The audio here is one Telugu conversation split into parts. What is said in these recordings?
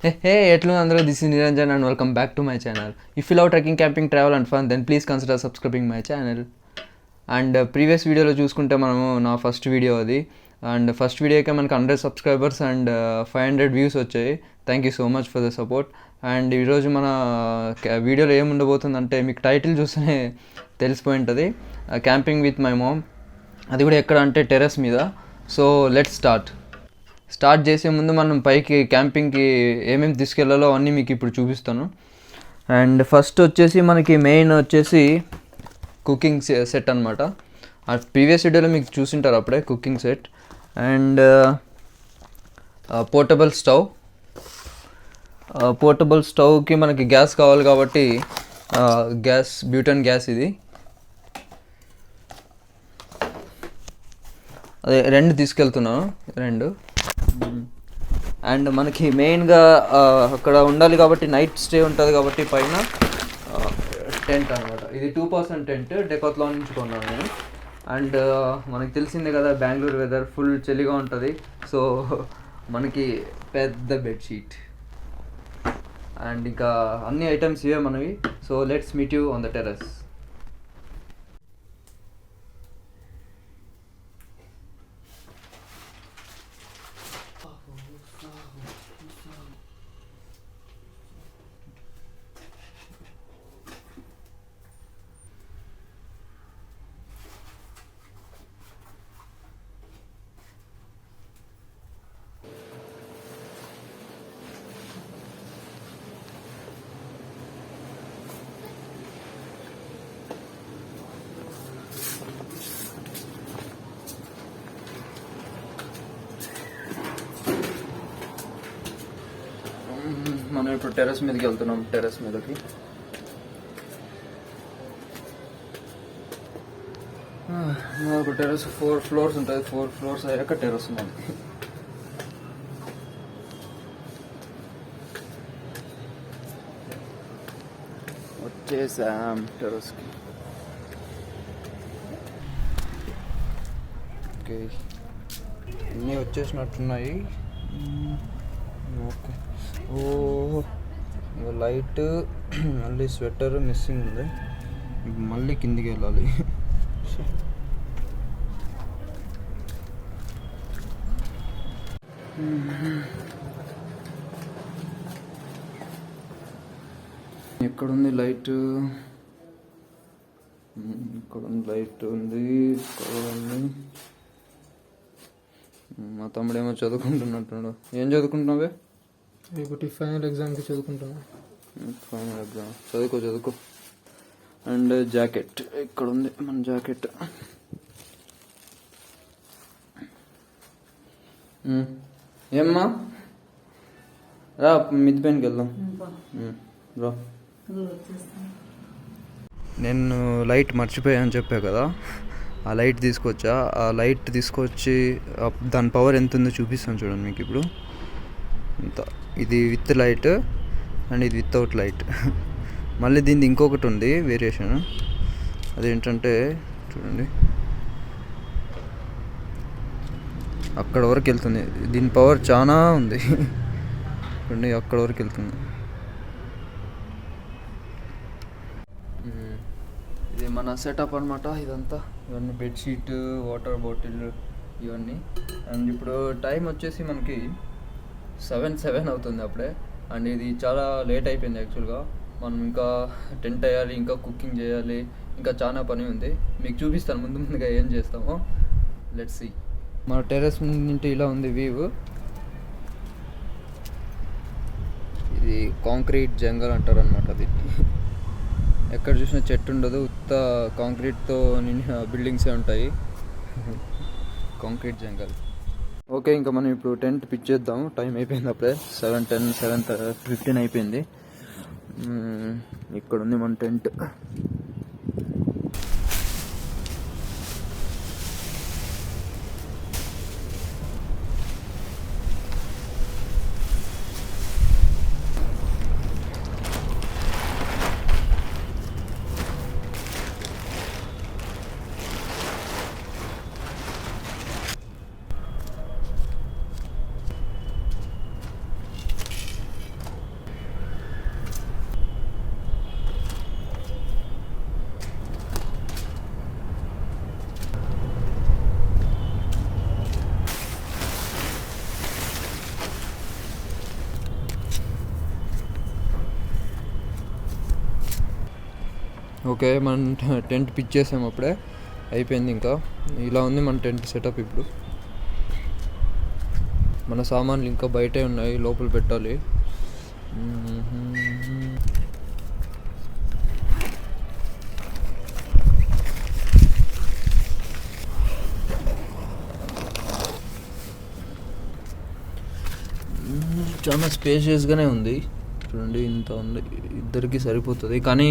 Hey, this is Niranjan and welcome back to my channel. If you love trekking, camping, travel and fun, then please consider subscribing my channel. And previous వీడియోలో చూసుకుంటే మనము నా ఫస్ట్ వీడియో అది. అండ్ ఫస్ట్ వీడియోకే మనకు 100 సబ్స్క్రైబర్స్ అండ్ 500 వ్యూస్ వచ్చాయి. Thank you so much for the support. And ఈరోజు మన వీడియోలో ఏముండబోతుందంటే మీకు టైటిల్ చూస్తేనే తెలిసిపోయి ఉంటుంది, క్యాంపింగ్ విత్ మై మామ్. అది కూడా ఎక్కడ అంటే టెర్రస్ మీద. సో లెట్స్ స్టార్ట్ చేసే ముందు మనం పైకి క్యాంపింగ్కి ఏమేమి తీసుకెళ్లాలో అన్నీ మీకు ఇప్పుడు చూపిస్తాను. అండ్ ఫస్ట్ వచ్చేసి మనకి మెయిన్ వచ్చేసి కుకింగ్ సెట్ అనమాట. ఆ ప్రీవియస్ వీడియోలో మీకు చూసింటారు అప్పుడే కుకింగ్ సెట్. అండ్ పోర్టబుల్ స్టవ్కి మనకి గ్యాస్ కావాలి కాబట్టి బ్యూటన్ గ్యాస్ ఇది. అదే 2 తీసుకెళ్తున్నాను, 2. అండ్ మనకి మెయిన్గా అక్కడ ఉండాలి కాబట్టి నైట్ స్టే ఉంటుంది కాబట్టి పైన టెంట్ అనమాట. ఇది 2% టెంట్ డెకాథ్లాన్ నుంచి కొన్నాను నేను. అండ్ మనకి తెలిసిందే కదా బెంగళూరు వెదర్ ఫుల్ చలిగా ఉంటుంది. సో మనకి పెద్ద బెడ్షీట్ అండ్ ఇంకా అన్ని ఐటమ్స్ ఇవే మనవి. So let's meet you on the terrace. మనం ఇప్పుడు టెర్రస్ మీదకి వెళ్తున్నాం. టెర్రస్ మీదకి ఒక టెర్రస్ 4 ఫ్లోర్స్ ఉంటుంది. 4 ఫ్లోర్స్ అయ్యాక టెర్రస్ మనకి. వచ్చేసాం టెర్రస్కి. ఓకే, అన్నీ వచ్చేసినట్టున్నాయి. ఓకే, లైట్ మళ్ళీ స్వెటర్ మిస్సింగ్ ఉంది. మళ్ళీ కిందికి వెళ్ళాలి. ఎక్కడుంది లైట్? ఇక్కడ లైట్ ఉంది. మా తమ్ముడేమో చదువుకుంటున్నట్టున్నాడు. ఏం చదువుకుంటున్నావే? రేపటి ఫైనల్ ఎగ్జామ్కి చదువుకుంటున్నా. ఫైనల్ ఎగ్జామ్ చదువుకో. అండ్ జాకెట్ ఇక్కడ ఉంది, మన జాకెట్. ఏమ్మా రా, మిద్ది పైనకి వెళ్దాం రా. నేను లైట్ మర్చిపోయాను చెప్పా కదా, ఆ లైట్ తీసుకొచ్చా. ఆ లైట్ తీసుకొచ్చి దాని పవర్ ఎంత ఉందో చూపిస్తాను చూడండి మీకు ఇప్పుడు. ఇంత, ఇది విత్ లైట్ అండ్ ఇది వితౌట్ లైట్. మళ్ళీ దీనిది ఇంకొకటి ఉంది వేరియేషన్. అదేంటంటే చూడండి, అక్కడ వరకు వెళ్తుంది. దీని పవర్ చాలా ఉంది. చూడండి, అక్కడ వరకు వెళ్తుంది. ఇది మన సెటప్ అనమాట. ఇదంతా ఇవన్నీ బెడ్షీట్, వాటర్ బాటిల్ ఇవన్నీ. అండ్ ఇప్పుడు టైం వచ్చేసి మనకి 7 అవుతుంది అప్పుడే. అండ్ ఇది చాలా లేట్ అయిపోయింది యాక్చువల్గా. మనం ఇంకా టెంట్ వేయాలి, ఇంకా కుకింగ్ చేయాలి, ఇంకా చాలా పని ఉంది. మీకు చూపిస్తాను ముందుగా ఏం చేస్తామో. Let's see. మన టెర్రస్ నుండి ఇలా ఉంది వ్యూ. ఇది కాంక్రీట్ జంగల్ అంటారు అనమాట. అది ఎక్కడ చూసినా చెట్టు ఉండదు, ఉత్త కాంక్రీట్తో నిండిన బిల్డింగ్సే ఉంటాయి. Concrete jungle. ఓకే, ఇంకా మనం ఇప్పుడు టెంట్ పిచ్ చేద్దాం. టైం అయిపోయింది అప్పుడే. 7:10, 7:15 అయిపోయింది. ఇక్కడ ఉంది మన టెంట్. ఓకే, మనం టెంట్ పిచ్ చేసాము అప్పుడే, అయిపోయింది. ఇంకా ఇలా ఉంది మన టెంట్ సెటప్. ఇప్పుడు మన సామాన్లు ఇంకా బయటే ఉన్నాయి, లోపల పెట్టాలి. చాలా స్పేషియస్గానే ఉంది చూడండి, ఇంత ఉంది, ఇద్దరికి సరిపోతుంది. కానీ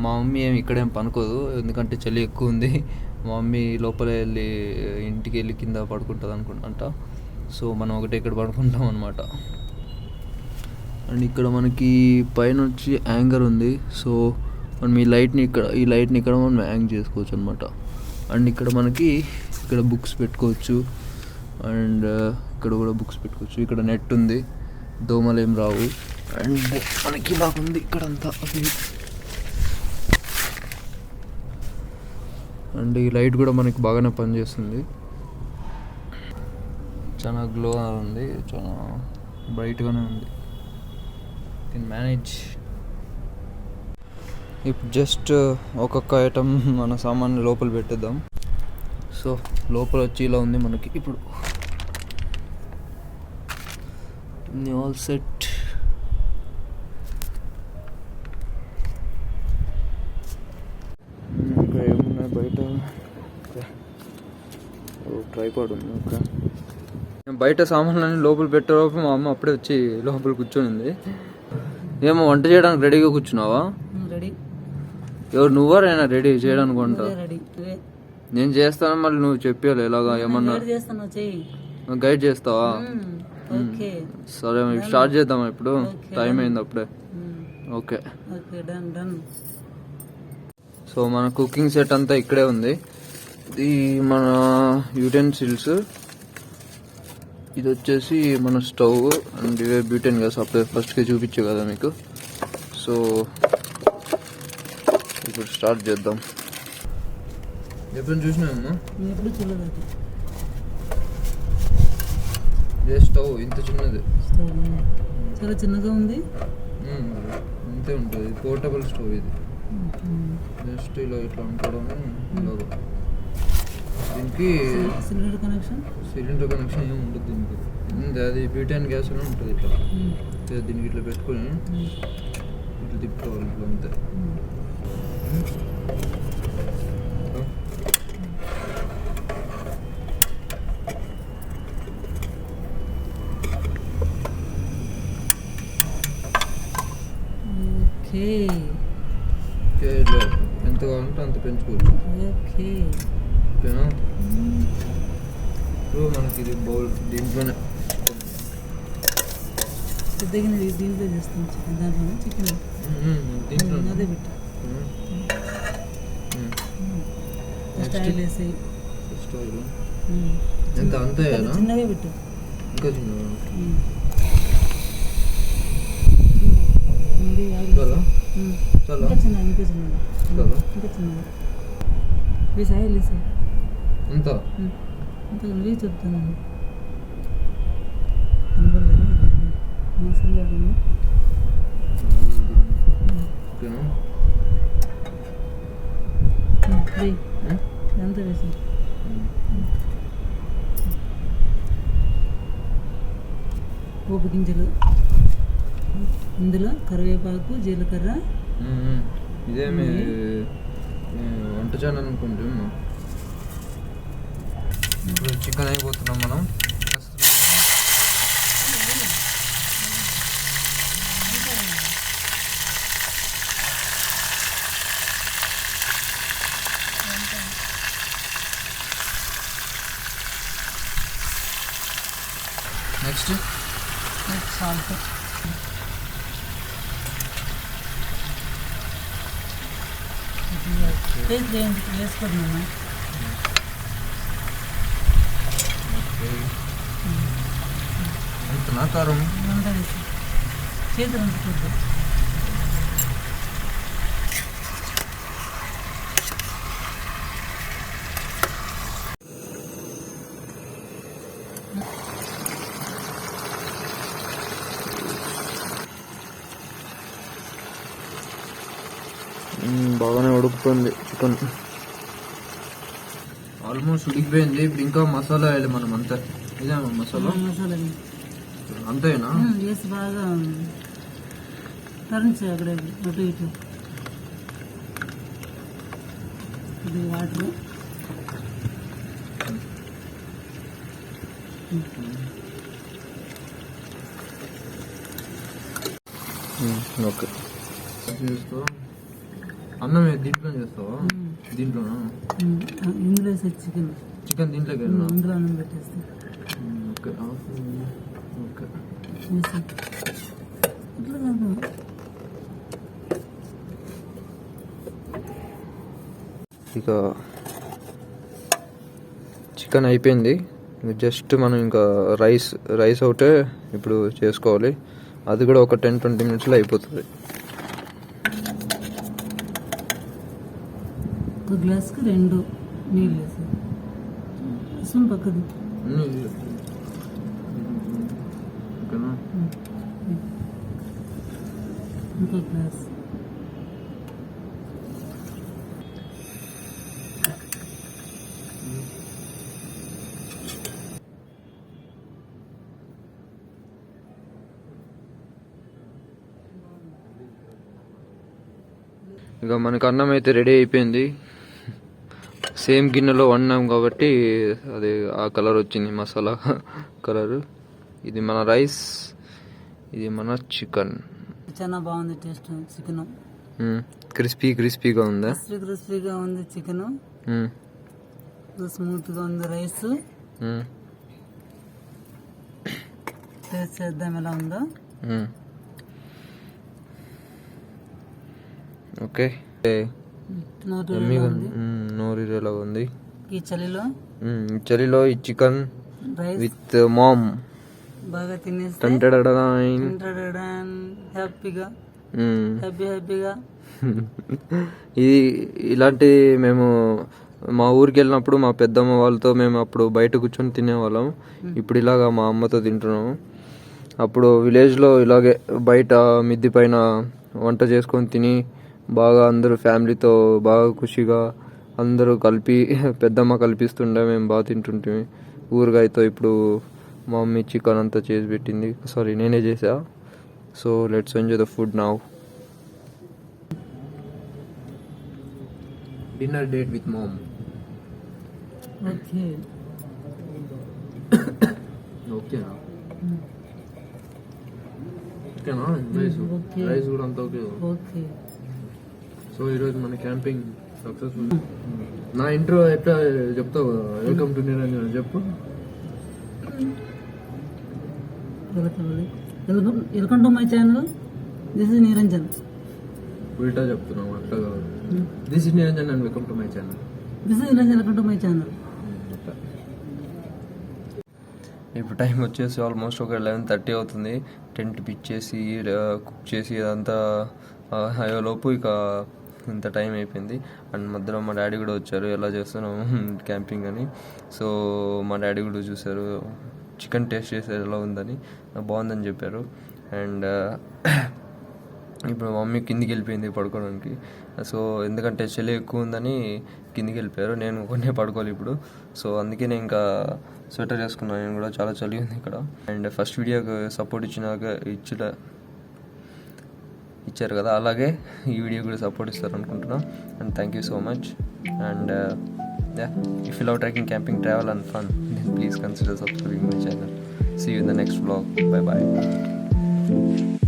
మా మమ్మీ ఏమి ఇక్కడేం పనుకోదు, ఎందుకంటే చలి ఎక్కువ ఉంది. మా మమ్మీ లోపల వెళ్ళి ఇంటికి వెళ్ళి కింద పడుకుంటుంది అనుకుంటా. సో మనం ఒకటే ఇక్కడ పడుకుంటాం అనమాట. అండ్ ఇక్కడ మనకి పైన వచ్చి యాంగర్ ఉంది. సో మనం ఈ లైట్ని ఇక్కడ మనం యాంగ్ చేసుకోవచ్చు అనమాట. అండ్ ఇక్కడ మనకి ఇక్కడ బుక్స్ పెట్టుకోవచ్చు, అండ్ ఇక్కడ కూడా బుక్స్ పెట్టుకోవచ్చు. ఇక్కడ నెట్ ఉంది, దోమలు ఏం రావు. అండ్ మనకి ఇలా ఉంది ఇక్కడంతా. అండ్ ఈ లైట్ కూడా మనకి బాగానే పనిచేస్తుంది, చాలా గ్లో ఉంది, చాలా బ్రైట్గానే ఉంది. Can manage. ఇప్పుడు జస్ట్ ఒక్కొక్క ఐటమ్ మన సామాన్ని లోపల పెట్టేద్దాం. సో లోపల వచ్చి ఇలా ఉంది మనకి. ఇప్పుడు ఆల్ సెట్. ఇంకా ఏమున్నాయి బయట? ట్రైపాడ్ ఉంది. ఓకే, బయట సామాన్లన్నీ లోపల పెట్టేలోపు మా అమ్మ అప్పుడే వచ్చి లోపల కూర్చొనింది. ఏమో వంట చేయడానికి రెడీగా కూర్చున్నావా? ఎవరు, నువ్వా అయినా రెడీ చేయడానికి? వంట నేను చేస్తాను, మళ్ళీ నువ్వు చెప్పాలి ఎలాగా, ఏమన్నా గైడ్ చేస్తావా? సరే స్టార్ట్ చేద్దాం. ఇప్పుడు టైం అయింది అప్పుడే. ఓకే, సో మన కుకింగ్ సెట్ అంతా ఇక్కడే ఉంది. ఇది మన యూటెన్సిల్స్, ఇది వచ్చేసి మన స్టవ్, అండ్ ఇవే బ్యూటెన్ గ్యాస్. అప్పుడే ఫస్ట్గా చూపించే కదా మీకు. సో ఇప్పుడు స్టార్ట్ చేద్దాం. ఎప్పుడు చూసినామమ్మా? ఇదే స్టవ్, ఇంత చిన్నది, చాలా చిన్నగా ఉంది. ఇంతే ఉంటుంది, పోర్టబుల్ స్టవ్ ఇది. జస్ట్ ఇలా ఇట్లా ఉండడం. దీనికి సిలిండర్ కనెక్షన్ ఏమి ఉంటుంది దీనికి. అది బ్యూటెన్ గ్యాస్ అని ఉంటుంది. ఇట్లా దీనికి ఇట్లా పెట్టుకొని ఇట్లా తిప్పుకోవాలి, ఇట్లా అంతే. ఎంత కావాలంటే అంత పెంచుకోవచ్చు. ఓకేనా? ఇప్పుడు మనకి ఇది బౌల్, దీంట్లోనే దీంట్లో చేస్తాం చికెన్. దాంట్లో చికెన్ దీంట్లో అదే పెట్టు. ఆయిల్ వేసి ఎంత అంతే చిన్నగా పెట్టు. ఇంకా చిన్నగా చాలా ఇంకా చిన్నగా ఇంకా చిన్నగా వేసి ఆయిల్ వేసి అంత వేసి చెప్తాను. కనపడలేదు మసాలా ఎంత వేసి పోపు గింజలు, ఇందులో కరివేపాకు, జీలకర్ర. ఇదే వంట ఛానల్ అనుకుంటున్నాం. ఇప్పుడు చికెన్ అయిపోతున్నాం మనం. Next salt. వేసుకున్నాను. అంతనా కారం? అంతా వేసి చేతులు అంటుకోద్దు. బాగానే ఉడుకుతుంది చికెన్, ఆల్మోస్ట్ ఉడికిపోయింది. ఇప్పుడు ఇంకా మసాలా వేయాలి మనం, అంతే. ఇదే మసాలా మసాలా అంతేనా? వేసి బాగా టర్న్ చేయాలి. అక్కడ అటు ఇటు ఇది వాటర్ ఓకే. చేస్తా అన్నం దీంట్లో చేస్తావా? దీంట్లోనా? ఇందులో వేసే చికెన్ దీంట్లోకి ఇందులో అన్నం పెట్టేస్తా. Okay okay. ఇట్లా కాదు, ఇక చికెన్ అయిపోయింది. జస్ట్ మనం ఇంకా రైస్ ఒకటే ఇప్పుడు చేసుకోవాలి. అది కూడా ఒక 10-20 minutesలో అయిపోతుంది. ఒక గ్లాస్కి 2 నీళ్ళు వేసి రసం పక్కది. ఇంకో గ్లాస్ ఇక మనకు అన్నం అయితే రెడీ అయిపోయింది. సేమ్ గిన్నెలో వండాం కాబట్టి అది ఆ కలర్ వచ్చింది, మసాలా కలర్. ఇది మన రైస్, ఇది మన చికెన్. చాలా బాగుంది టేస్ట్. చికెన్ క్రిస్పీగా ఉందా? క్రిస్పీగా ఉంది చికెన్, స్మూత్గా ఉంది రైస్. టేస్ట్ చేద్దాం ఎలా ఉందో. ఓకే, నోరీరేలా ఉంది. ఈ చలిలో ఈ చికెన్ విత్ మామ్ బాగా తినేసి హ్యాపీగా ఇది ఇలాంటి మేము మా ఊరికి వెళ్ళినప్పుడు మా పెద్దమ్మ వాళ్ళతో మేము అప్పుడు బయట కూర్చొని తినేవాళ్ళం. ఇప్పుడు ఇలాగా మా అమ్మతో తింటున్నాము. అప్పుడు విలేజ్లో ఇలాగే బయట మిద్ది పైన వంట చేసుకొని తిని బాగా అందరూ ఫ్యామిలీతో బాగా ఖుషిగా అందరూ కలిపి పెద్దమ్మ కల్పిస్తుండే మేము బాగా తింటుంటే. ఊరగాయతో ఇప్పుడు మా మమ్మీ చికెన్ అంతా చేసి పెట్టింది. సారీ, నేనే చేసా. So let's enjoy the food now. Dinner date with ma'am. ఓకేనా? రైస్ కూడా అంత ఓకే. సో ఈరోజు మన క్యాంపింగ్ సక్సెస్ఫుల్. నా ఇంట్రో ఎట్లా చెప్తావు? వెల్కమ్ టు నిరంజన్ చెప్పు. Welcome to my channel, this is Niranjan. ఉల్టా చెప్తున్నావు, అట్లా కాదు. This is Niranjan and welcome to my channel. This is Niranjan, welcome to my channel. ఇప్పుడు టైం వచ్చేసి ఆల్మోస్ట్ ఒక 11:30 అవుతుంది. టెంట్ పిచ్చేసి కుక్ చేసి అదంతా అయ్యేలోపు ఇక ఇంత టైం అయిపోయింది. అండ్ మధ్యలో మా డాడీ కూడా వచ్చారు, ఎలా చేస్తున్నాము క్యాంపింగ్ అని. సో మా డాడీ కూడా చూశారు, చికెన్ టేస్ట్ చేశారు ఎలా ఉందని. బాగుందని చెప్పారు. అండ్ ఇప్పుడు మా మమ్మీ కిందికి వెళ్ళిపోయింది పడుకోవడానికి. సో ఎందుకంటే చలి ఎక్కువ ఉందని కిందికి వెళ్ళిపోయారు. నేను కొన్నే పడుకోవాలి ఇప్పుడు. సో అందుకే నేను ఇంకా స్వెటర్ వేసుకున్నాను. నేను కూడా చాలా చలి ఉంది ఇక్కడ. అండ్ ఫస్ట్ వీడియోకి సపోర్ట్ ఇచ్చారు కదా, అలాగే ఈ వీడియో కూడా సపోర్ట్ ఇస్తారు అనుకుంటున్నా. And thank you so much. And if you love trekking, camping, travel and fun, then please consider subscribing my channel. See you in the next vlog. Bye bye.